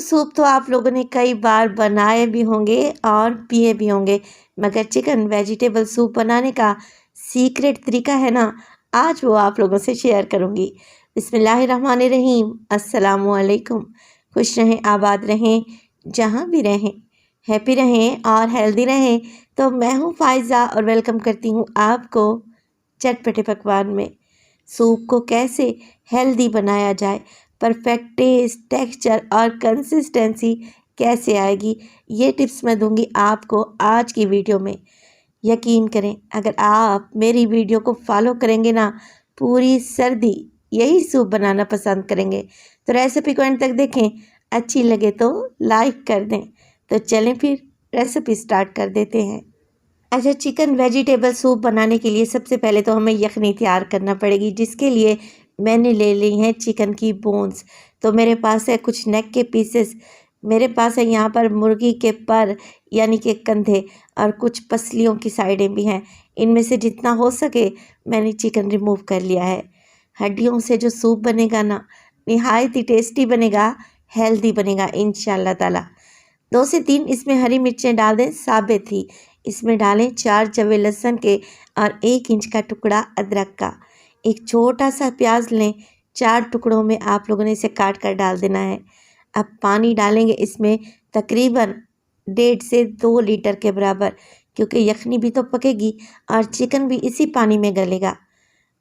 Soup तो आप लोगों ने कई बार बनाए भी होंगे और पिए भी होंगे, मगर चिकन वेजिटेबल सूप बनाने का सीक्रेट तरीका है ना, आज वो आप लोगों से शेयर करूंगी। बिस्मिल्लाहिर्रहमानिर्रहीम, अस्सलामु अलैकुम। खुश रहें, आबाद रहें, जहाँ भी रहें, हैप्पी रहें और हेल्दी रहें। तो मैं हूँ फ़ाइज़ा और वेलकम करती हूँ आपको चटपटे पकवान में। सूप को कैसे हेल्दी बनाया जाए, परफेक्ट टेस्ट, टेक्सचर और कंसिस्टेंसी कैसे आएगी, ये टिप्स मैं दूंगी आपको आज की वीडियो में। यकीन करें, अगर आप मेरी वीडियो को फॉलो करेंगे ना, पूरी सर्दी यही सूप बनाना पसंद करेंगे। तो रेसिपी को एंड तक देखें, अच्छी लगे तो लाइक कर दें। तो चलें फिर रेसिपी स्टार्ट कर देते हैं। अच्छा, चिकन वेजिटेबल सूप बनाने के लिए सबसे पहले तो हमें यखनी तैयार करना पड़ेगी, जिसके लिए मैंने ले ली हैं चिकन की बोन्स। तो मेरे पास है कुछ नेक के पीसेस, मेरे पास है यहाँ पर मुर्गी के पर यानी कि कंधे, और कुछ पसलियों की साइडें भी हैं। इनमें से जितना हो सके मैंने चिकन रिमूव कर लिया है। हड्डियों से जो सूप बनेगा ना, निहायत ही टेस्टी बनेगा, हेल्दी बनेगा इंशाल्लाह ताला। 2 से 3 इसमें हरी मिर्चें डाल दें, साबित ही। इसमें डालें 4 जवे लहसुन के और 1 इंच का टुकड़ा अदरक का। एक छोटा सा प्याज लें, 4 टुकड़ों में आप लोगों ने इसे काट कर डाल देना है। अब पानी डालेंगे इसमें तकरीबन 1.5 से 2 लीटर के बराबर, क्योंकि यखनी भी तो पकेगी और चिकन भी इसी पानी में गलेगा।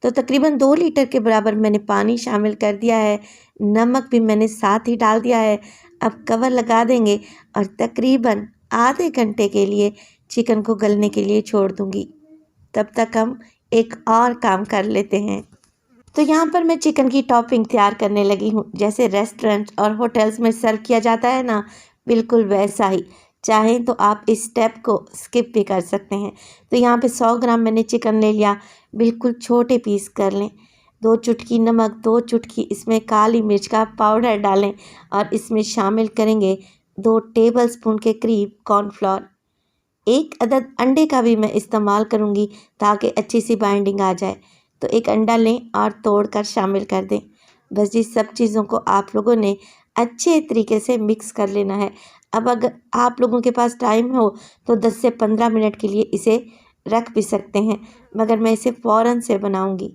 तो तकरीबन 2 लीटर के बराबर मैंने पानी शामिल कर दिया है। नमक भी मैंने साथ ही डाल दिया है। अब कवर लगा देंगे और तकरीबन आधे घंटे के लिए चिकन को गलने के लिए छोड़ दूंगी। तब तक हम एक और काम कर लेते हैं। तो यहाँ पर मैं चिकन की टॉपिंग तैयार करने लगी हूँ, जैसे रेस्टोरेंट और होटल्स में सर्व किया जाता है ना, बिल्कुल वैसा ही। चाहें तो आप इस स्टेप को स्किप भी कर सकते हैं। तो यहाँ पे 100 ग्राम मैंने चिकन ले लिया, बिल्कुल छोटे पीस कर लें। 2 चुटकी नमक, 2 चुटकी इसमें काली मिर्च का पाउडर डालें और इसमें शामिल करेंगे 2 टेबलस्पून के करीब कॉर्नफ्लोर। 1 अदद अंडे का भी मैं इस्तेमाल करूँगी ताकि अच्छी सी बाइंडिंग आ जाए। तो 1 अंडा लें और तोड़कर शामिल कर दें। बस जी, सब चीज़ों को आप लोगों ने अच्छे तरीके से मिक्स कर लेना है। अब अगर आप लोगों के पास टाइम हो तो 10 से 15 मिनट के लिए इसे रख भी सकते हैं, मगर मैं इसे फ़ौरन से बनाऊंगी।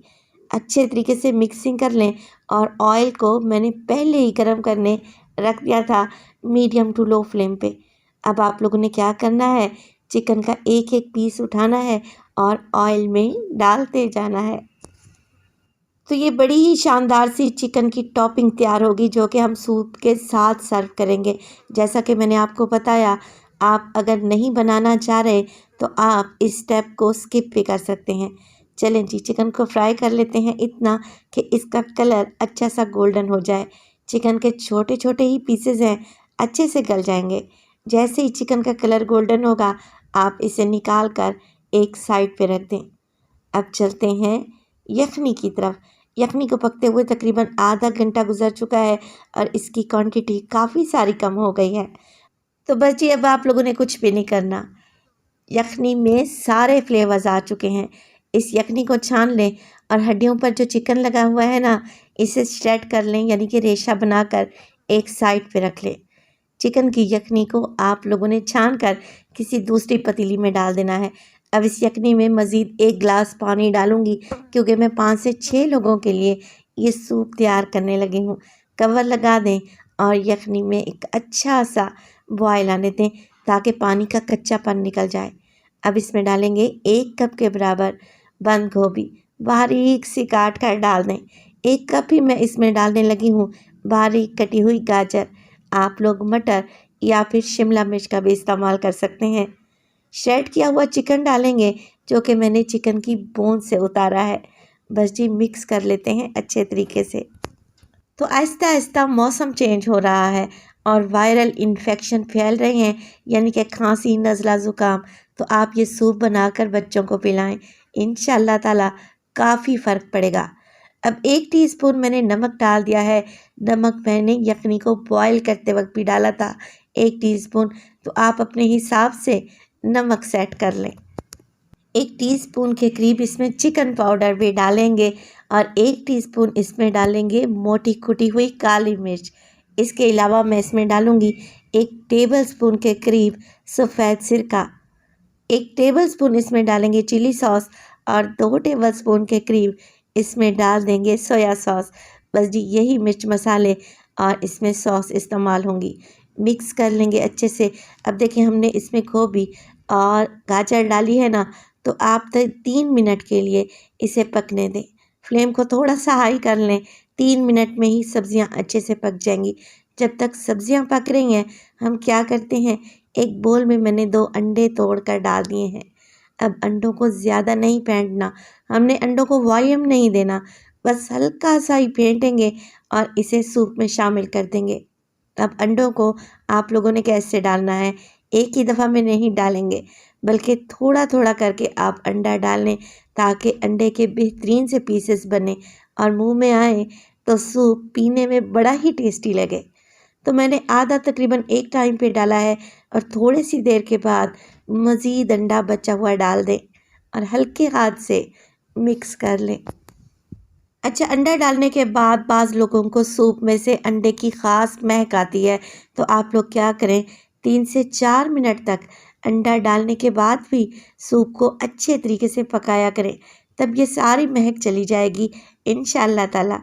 अच्छे तरीके से मिक्सिंग कर लें और ऑयल को मैंने पहले ही गर्म करने रख दिया था, मीडियम टू लो फ्लेम पे। अब आप लोगों ने क्या करना है, चिकन का एक एक पीस उठाना है और ऑयल में डालते जाना है। तो ये बड़ी ही शानदार सी चिकन की टॉपिंग तैयार होगी, जो कि हम सूप के साथ सर्व करेंगे। जैसा कि मैंने आपको बताया, आप अगर नहीं बनाना चाह रहे तो आप इस स्टेप को स्किप भी कर सकते हैं। चलें जी, चिकन को फ्राई कर लेते हैं इतना कि इसका कलर अच्छा सा गोल्डन हो जाए। चिकन के छोटे छोटे ही पीसेज हैं, अच्छे से गल जाएंगे। जैसे ही चिकन का कलर गोल्डन होगा, आप इसे निकाल कर एक साइड पे रख दें। अब चलते हैं यखनी की तरफ। यखनी को पकते हुए तकरीबन आधा घंटा गुजर चुका है और इसकी क्वांटिटी काफ़ी सारी कम हो गई है। तो बस जी, अब आप लोगों ने कुछ भी नहीं करना। यखनी में सारे फ्लेवर्स आ चुके हैं। इस यखनी को छान लें और हड्डियों पर जो चिकन लगा हुआ है ना, इसे श्रेड कर लें, यानी कि रेशा बनाकर एक साइड पे रख लें। चिकन की यखनी को आप लोगों ने छान कर किसी दूसरी पतीली में डाल देना है। अब इस यखनी में मज़ीद 1 गिलास पानी डालूंगी, क्योंकि मैं 5 से 6 लोगों के लिए ये सूप तैयार करने लगी हूँ। कवर लगा दें और यखनी में एक अच्छा सा बॉयल आने दें ताकि पानी का कच्चापन निकल जाए। अब इसमें डालेंगे 1 कप के बराबर बंद गोभी, बारीक सी काट कर डाल दें। 1 कप ही मैं इसमें डालने लगी हूँ बारीक कटी हुई गाजर। आप लोग मटर या फिर शिमला मिर्च का भी इस्तेमाल कर सकते हैं। श्रेड किया हुआ चिकन डालेंगे, जो कि मैंने चिकन की बोन से उतारा है। बस जी, मिक्स कर लेते हैं अच्छे तरीके से। तो आहिस्ता आहिस्ता मौसम चेंज हो रहा है और वायरल इन्फेक्शन फैल रहे हैं, यानी कि खांसी, नज़ला, ज़ुकाम। तो आप ये सूप बनाकर बच्चों को पिलाएं, इंशाल्लाह ताला काफ़ी फ़र्क पड़ेगा। अब 1 टीस्पून मैंने नमक डाल दिया है। नमक मैंने यखनी को बॉयल करते वक्त भी डाला था, 1 टीस्पून। तो आप अपने हिसाब से नमक सेट कर लें। 1 टीस्पून के करीब इसमें चिकन पाउडर भी डालेंगे और 1 टीस्पून इसमें डालेंगे मोटी कुटी हुई काली मिर्च। इसके अलावा मैं इसमें डालूँगी 1 टेबलस्पून के करीब सफ़ेद सिरका, 1 टेबलस्पून इसमें डालेंगे चिली सॉस और 2 टेबलस्पून के करीब इसमें डाल देंगे सोया सॉस। बस जी यही मिर्च मसाले और इसमें सॉस इस्तेमाल होंगी। मिक्स कर लेंगे अच्छे से। अब देखिए हमने इसमें गोभी और गाजर डाली है ना, तो आप 3 मिनट के लिए इसे पकने दें। फ्लेम को थोड़ा सा हाई कर लें, 3 मिनट में ही सब्जियां अच्छे से पक जाएंगी। जब तक सब्जियां पक रही हैं हम क्या करते हैं, एक बोल में मैंने 2 अंडे तोड़कर डाल दिए हैं। अब अंडों को ज़्यादा नहीं फेंटना, हमने अंडों को वॉल्यूम नहीं देना, बस हल्का सा ही फेंटेंगे और इसे सूप में शामिल कर देंगे। अब अंडों को आप लोगों ने कैसे डालना है, एक ही दफ़ा में नहीं डालेंगे, बल्कि थोड़ा थोड़ा करके आप अंडा डाल लें ताकि अंडे के बेहतरीन से पीसेस बने और मुंह में आए तो सूप पीने में बड़ा ही टेस्टी लगे। तो मैंने आधा तकरीबन एक टाइम पे डाला है और थोड़ी सी देर के बाद मज़ीद अंडा बचा हुआ डाल दें और हल्के हाथ से मिक्स कर लें। अच्छा, अंडा डालने के बाद बाज़ लोगों को सूप में से अंडे की ख़ास महक आती है, तो आप लोग क्या करें, 3 से 4 मिनट तक अंडा डालने के बाद भी सूप को अच्छे तरीके से पकाया करें, तब ये सारी महक चली जाएगी इंशाअल्लाह ताला।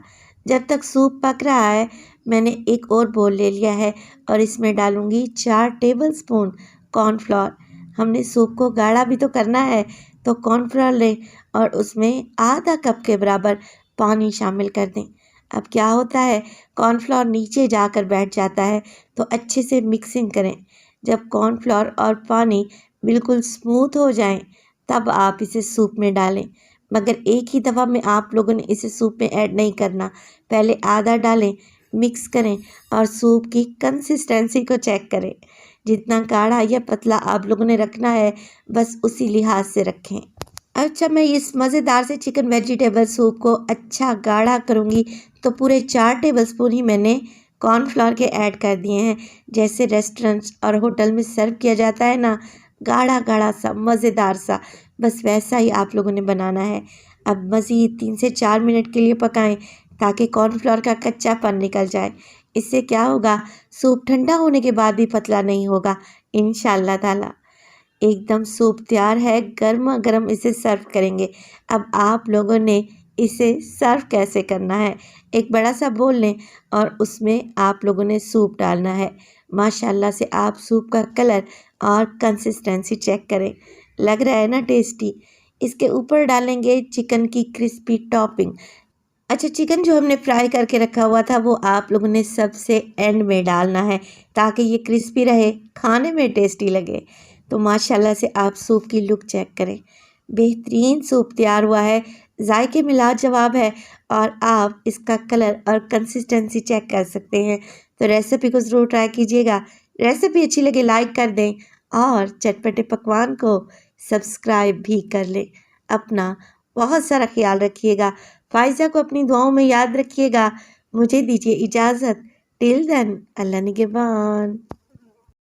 जब तक सूप पक रहा है मैंने एक और बोल ले लिया है और इसमें डालूँगी 4 टेबलस्पून कॉर्नफ्लोर। हमने सूप को गाढ़ा भी तो करना है, तो कॉर्नफ्लोर लें और उसमें आधा कप के बराबर पानी शामिल कर दें। अब क्या होता है, कॉर्नफ्लोर नीचे जाकर बैठ जाता है, तो अच्छे से मिक्सिंग करें। जब कॉर्नफ्लोर और पानी बिल्कुल स्मूथ हो जाएं, तब आप इसे सूप में डालें। मगर एक ही दफ़ा में आप लोगों ने इसे सूप में ऐड नहीं करना, पहले आधा डालें, मिक्स करें और सूप की कंसिस्टेंसी को चेक करें। जितना गाढ़ा या पतला आप लोगों ने रखना है, बस उसी लिहाज से रखें। अच्छा, मैं इस मज़ेदार से चिकन वेजिटेबल सूप को अच्छा गाढ़ा करूँगी, तो पूरे 4 टेबलस्पून ही मैंने कॉर्नफ्लोर के ऐड कर दिए हैं। जैसे रेस्टोरेंट्स और होटल में सर्व किया जाता है ना, गाढ़ा गाढ़ा सा मज़ेदार सा, बस वैसा ही आप लोगों ने बनाना है। अब मज़ीद 3 से 4 मिनट के लिए पकाएं ताकि कॉर्नफ्लोर का कच्चापन निकल जाए। इससे क्या होगा, सूप ठंडा होने के बाद भी पतला नहीं होगा इंशाअल्लाह ताला। एकदम सूप तैयार है, गर्मा गर्म इसे सर्व करेंगे। अब आप लोगों ने इसे सर्व कैसे करना है, एक बड़ा सा बोल लें और उसमें आप लोगों ने सूप डालना है। माशाल्लाह से आप सूप का कलर और कंसिस्टेंसी चेक करें, लग रहा है ना टेस्टी। इसके ऊपर डालेंगे चिकन की क्रिस्पी टॉपिंग। अच्छा, चिकन जो हमने फ्राई करके रखा हुआ था वो आप लोगों ने सबसे एंड में डालना है ताकि ये क्रिस्पी रहे, खाने में टेस्टी लगे। तो माशाल्लाह से आप सूप की लुक चेक करें, बेहतरीन सूप तैयार हुआ है, जायके में लाजवाब है और आप इसका कलर और कंसिस्टेंसी चेक कर सकते हैं। तो रेसिपी को ज़रूर ट्राई कीजिएगा। रेसिपी अच्छी लगे लाइक कर दें और चटपटे पकवान को सब्सक्राइब भी कर लें। अपना बहुत सारा ख्याल रखिएगा। फ़ाइज़ा को अपनी दुआओं में याद रखिएगा। मुझे दीजिए इजाज़त। टिल देन, अल्लाह निगहबान।